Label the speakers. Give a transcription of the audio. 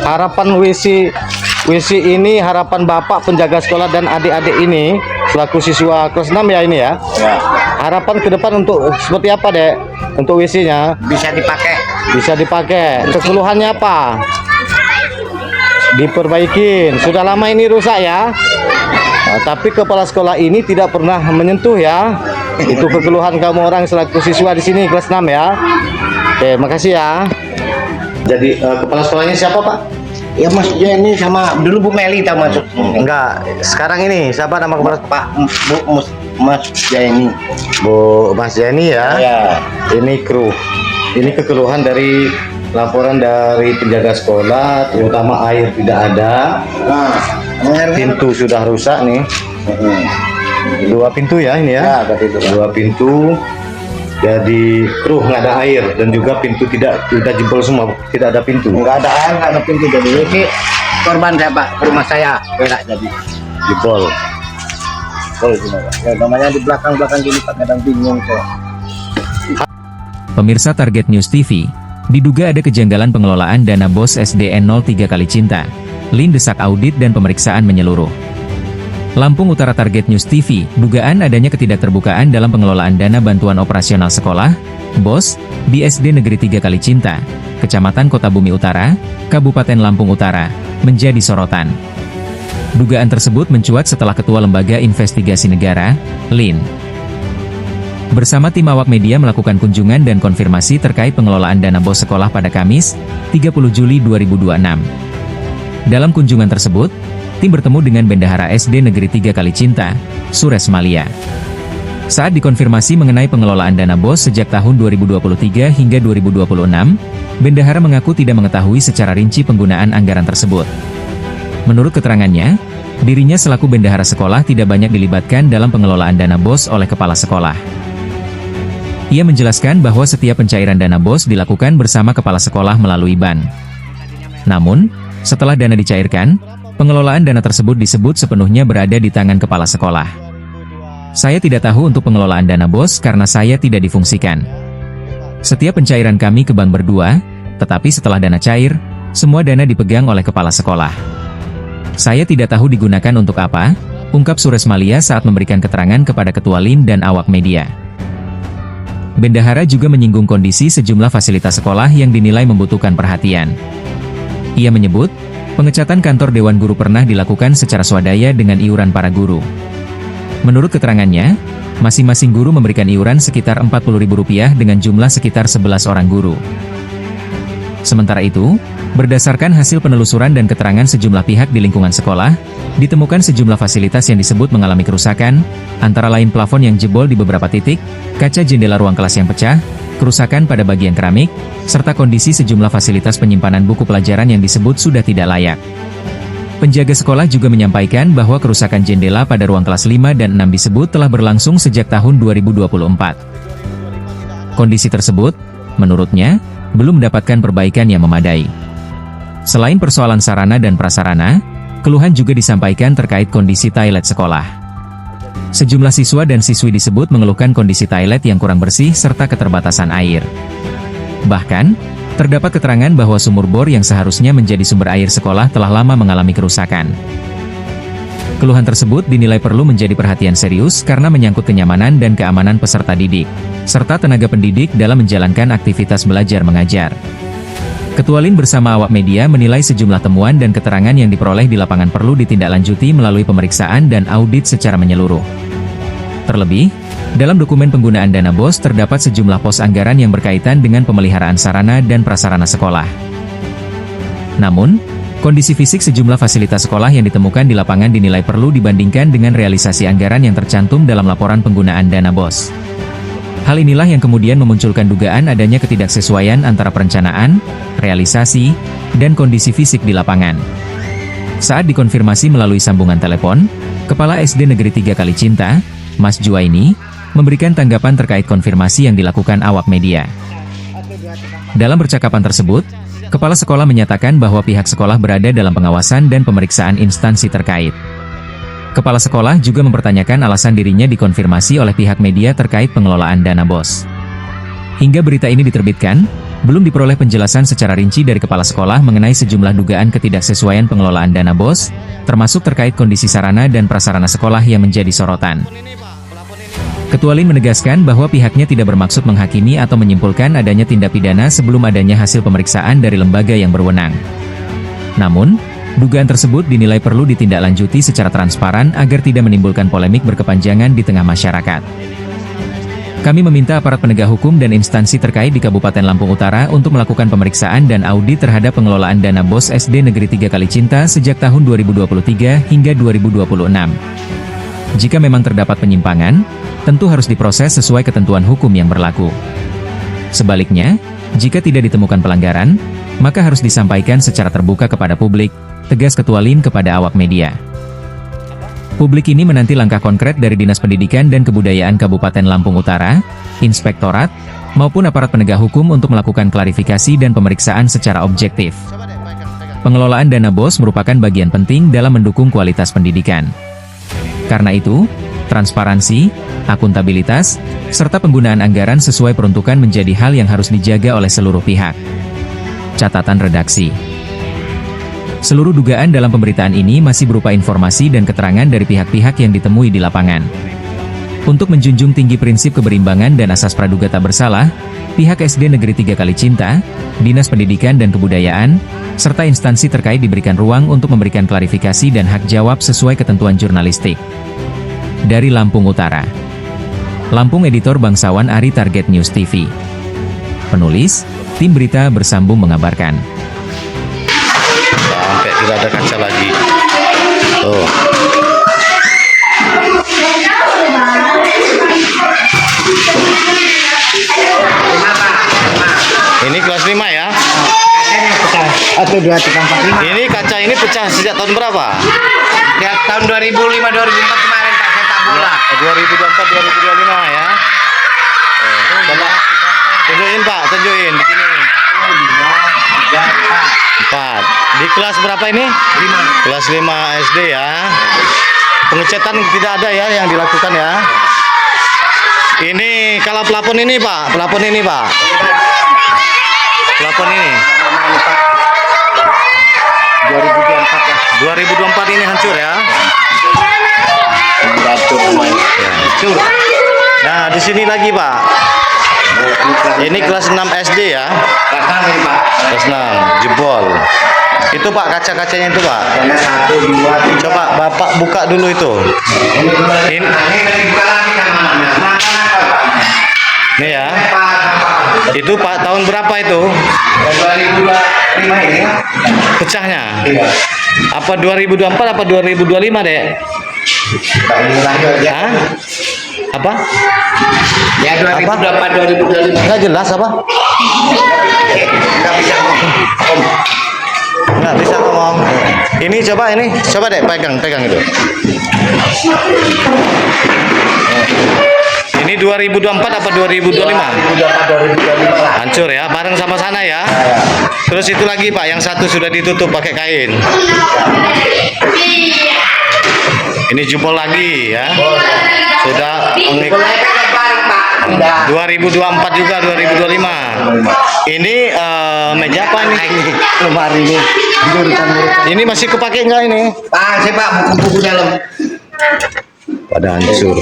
Speaker 1: harapan WC ini harapan Bapak penjaga sekolah dan adik-adik ini selaku siswa kelas 6 ya ini ya.
Speaker 2: Ya,
Speaker 1: Harapan ke depan untuk seperti apa, Dek? Untuk WC-nya
Speaker 2: bisa dipakai.
Speaker 1: bisa dipakai. Keluhannya apa? Diperbaikin. Sudah lama ini rusak ya. Nah, tapi kepala sekolah ini tidak pernah menyentuh ya. Itu kekeluhan kamu orang selaku siswa di sini kelas 6 ya. Oke, makasih ya. Jadi kepala sekolahnya siapa, Pak?
Speaker 2: Ya maksudnya ini sama dulu Bu Meli tahu masuk.
Speaker 1: Enggak, sekarang ini siapa nama kepala
Speaker 2: Pak Mas Jaini.
Speaker 1: Bu Mas Jenny ya?
Speaker 2: Ya.
Speaker 1: Ini kru. Ini kekeluhan dari laporan dari penjaga sekolah, terutama air tidak ada,
Speaker 2: Nah,
Speaker 1: pintu sudah rusak nih. Dua pintu ya ini ya?
Speaker 2: Ya, berarti itu.
Speaker 1: Dua pintu. Jadi kru nggak ada air dan juga pintu tidak jebol semua, tidak ada pintu.
Speaker 2: Enggak ada air, enggak ada pintu jadi ini korban saya Pak, ke rumah saya berak jadi
Speaker 1: Jebol.
Speaker 2: boleh gini Pak. Ya namanya di belakang gini Pak kadang bingung kok.
Speaker 3: Pemirsa Target News TV, diduga ada kejanggalan pengelolaan dana BOS SDN 03 Kalicinta. Lin desak audit dan pemeriksaan menyeluruh. Lampung Utara Target News TV, dugaan adanya ketidakterbukaan dalam pengelolaan dana bantuan operasional sekolah, BOS, di SD Negeri 3 Kalicinta, Kecamatan Kota Bumi Utara, Kabupaten Lampung Utara, menjadi sorotan. Dugaan tersebut mencuat setelah Ketua Lembaga Investigasi Negara, LIN, bersama tim awak media melakukan kunjungan dan konfirmasi terkait pengelolaan dana BOS sekolah pada Kamis, 30 Juli 2026. Dalam kunjungan tersebut, tim bertemu dengan Bendahara SD Negeri 3 Kalicinta, Sures Malia. Saat dikonfirmasi mengenai pengelolaan dana BOS sejak tahun 2023 hingga 2026, Bendahara mengaku tidak mengetahui secara rinci penggunaan anggaran tersebut. Menurut keterangannya, dirinya selaku bendahara sekolah tidak banyak dilibatkan dalam pengelolaan dana BOS oleh kepala sekolah. Ia menjelaskan bahwa setiap pencairan dana BOS dilakukan bersama kepala sekolah melalui BAN. Namun, setelah dana dicairkan, pengelolaan dana tersebut disebut sepenuhnya berada di tangan kepala sekolah. Saya tidak tahu untuk pengelolaan dana BOS karena saya tidak difungsikan. Setiap pencairan kami ke bank berdua, tetapi setelah dana cair, semua dana dipegang oleh kepala sekolah. Saya tidak tahu digunakan untuk apa, ungkap Sures Malia saat memberikan keterangan kepada Ketua LIN dan awak media. Bendahara juga menyinggung kondisi sejumlah fasilitas sekolah yang dinilai membutuhkan perhatian. Ia menyebut, pengecatan kantor Dewan Guru pernah dilakukan secara swadaya dengan iuran para guru. Menurut keterangannya, masing-masing guru memberikan iuran sekitar Rp40.000 dengan jumlah sekitar 11 orang guru. Sementara itu, berdasarkan hasil penelusuran dan keterangan sejumlah pihak di lingkungan sekolah, ditemukan sejumlah fasilitas yang disebut mengalami kerusakan, antara lain plafon yang jebol di beberapa titik, kaca jendela ruang kelas yang pecah, kerusakan pada bagian keramik, serta kondisi sejumlah fasilitas penyimpanan buku pelajaran yang disebut sudah tidak layak. Penjaga sekolah juga menyampaikan bahwa kerusakan jendela pada ruang kelas 5 dan 6 disebut telah berlangsung sejak tahun 2024. Kondisi tersebut, menurutnya, belum mendapatkan perbaikan yang memadai. Selain persoalan sarana dan prasarana, keluhan juga disampaikan terkait kondisi toilet sekolah. Sejumlah siswa dan siswi disebut mengeluhkan kondisi toilet yang kurang bersih serta keterbatasan air. Bahkan, terdapat keterangan bahwa sumur bor yang seharusnya menjadi sumber air sekolah telah lama mengalami kerusakan. Keluhan tersebut dinilai perlu menjadi perhatian serius karena menyangkut kenyamanan dan keamanan peserta didik, serta tenaga pendidik dalam menjalankan aktivitas belajar mengajar. Ketua LIN bersama awak media menilai sejumlah temuan dan keterangan yang diperoleh di lapangan perlu ditindaklanjuti melalui pemeriksaan dan audit secara menyeluruh. Terlebih, dalam dokumen penggunaan dana BOS terdapat sejumlah pos anggaran yang berkaitan dengan pemeliharaan sarana dan prasarana sekolah. Namun, kondisi fisik sejumlah fasilitas sekolah yang ditemukan di lapangan dinilai perlu dibandingkan dengan realisasi anggaran yang tercantum dalam laporan penggunaan dana BOS. Hal inilah yang kemudian memunculkan dugaan adanya ketidaksesuaian antara perencanaan, realisasi, dan kondisi fisik di lapangan. Saat dikonfirmasi melalui sambungan telepon, Kepala SD Negeri 3 Kalicinta, Mas Juwaini, memberikan tanggapan terkait konfirmasi yang dilakukan awak media. Dalam percakapan tersebut, Kepala sekolah menyatakan bahwa pihak sekolah berada dalam pengawasan dan pemeriksaan instansi terkait. Kepala sekolah juga mempertanyakan alasan dirinya dikonfirmasi oleh pihak media terkait pengelolaan dana BOS. Hingga berita ini diterbitkan, belum diperoleh penjelasan secara rinci dari kepala sekolah mengenai sejumlah dugaan ketidaksesuaian pengelolaan dana BOS, termasuk terkait kondisi sarana dan prasarana sekolah yang menjadi sorotan. Ketua LIN menegaskan bahwa pihaknya tidak bermaksud menghakimi atau menyimpulkan adanya tindak pidana sebelum adanya hasil pemeriksaan dari lembaga yang berwenang. Namun, dugaan tersebut dinilai perlu ditindaklanjuti secara transparan agar tidak menimbulkan polemik berkepanjangan di tengah masyarakat. Kami meminta aparat penegak hukum dan instansi terkait di Kabupaten Lampung Utara untuk melakukan pemeriksaan dan audit terhadap pengelolaan dana BOS SD Negeri 3 Kalicinta sejak tahun 2023 hingga 2026. Jika memang terdapat penyimpangan, tentu harus diproses sesuai ketentuan hukum yang berlaku. Sebaliknya, jika tidak ditemukan pelanggaran, maka harus disampaikan secara terbuka kepada publik, tegas Ketua LIN kepada awak media. Publik ini menanti langkah konkret dari Dinas Pendidikan dan Kebudayaan Kabupaten Lampung Utara, Inspektorat, maupun aparat penegak hukum untuk melakukan klarifikasi dan pemeriksaan secara objektif. Pengelolaan dana BOS merupakan bagian penting dalam mendukung kualitas pendidikan. Karena itu, transparansi, akuntabilitas, serta penggunaan anggaran sesuai peruntukan menjadi hal yang harus dijaga oleh seluruh pihak. Catatan redaksi. Seluruh dugaan dalam pemberitaan ini masih berupa informasi dan keterangan dari pihak-pihak yang ditemui di lapangan. Untuk menjunjung tinggi prinsip keberimbangan dan asas praduga tak bersalah, pihak SD Negeri 3 Kalicinta, Dinas Pendidikan dan Kebudayaan, serta instansi terkait diberikan ruang untuk memberikan klarifikasi dan hak jawab sesuai ketentuan jurnalistik. Dari Lampung Utara, Lampung Editor Bangsawan Ari, Target News TV. Penulis, tim berita bersambung mengabarkan.
Speaker 1: Sampai tidak ada kaca lagi. Oh. Ini kelas 5 ya?
Speaker 2: Atau 2345.
Speaker 1: Ini kaca ini pecah sejak tahun berapa?
Speaker 2: Ya, tahun 2005-2004 kemarin Pak sepak bola.
Speaker 1: 2024 2025 ya. Coba tunjukin Pak, tunjukin di sini. 4. Di kelas berapa ini?
Speaker 2: 5.
Speaker 1: Kelas 5 SD ya. Pengecatan tidak ada ya yang dilakukan ya. Ini kalau pelapon ini Pak, pelapon ini Pak. Pelapon ini.
Speaker 2: 2024 ya.
Speaker 1: 2024 ini hancur ya.
Speaker 2: Hancur semuanya.
Speaker 1: Ya, hancur. Nah, di sini lagi Pak. Ini kelas 6 SD ya.
Speaker 2: Kelas 6 ini Pak.
Speaker 1: Kelas 6, jebol. Itu Pak kaca-kacanya itu Pak.
Speaker 2: Ada 1, 2, 3.
Speaker 1: Coba Bapak buka dulu itu.
Speaker 2: Ini dibuka lagi sama namanya.
Speaker 1: Ini ya. Itu Pak tahun berapa itu?
Speaker 2: 2025 ini.
Speaker 1: Pecahnya.
Speaker 2: Iya.
Speaker 1: Apa 2024 apa 2025, Dek?
Speaker 2: Pak ini lahir ya.
Speaker 1: Hah? Apa?
Speaker 2: Ya 2024 2025.
Speaker 1: Enggak jelas apa?
Speaker 2: Enggak bisa ngomong.
Speaker 1: Enggak bisa ngomong. Ini coba Dek pegang itu. Ini 2024 apa 2025?
Speaker 2: 2024 2025 lah.
Speaker 1: Hancur ya, bareng sama sana ya. Terus itu lagi Pak, yang satu sudah ditutup pakai kain. Ini jebol lagi ya. Sudah
Speaker 2: Mulai kan bareng Pak. Udah.
Speaker 1: 2024 juga 2025. Ini meja apa nih?
Speaker 2: Lemari ini.
Speaker 1: Ini masih kepake enggak ini?
Speaker 2: Pak, saya Pak buku-buku dalam.
Speaker 1: Pada hancur.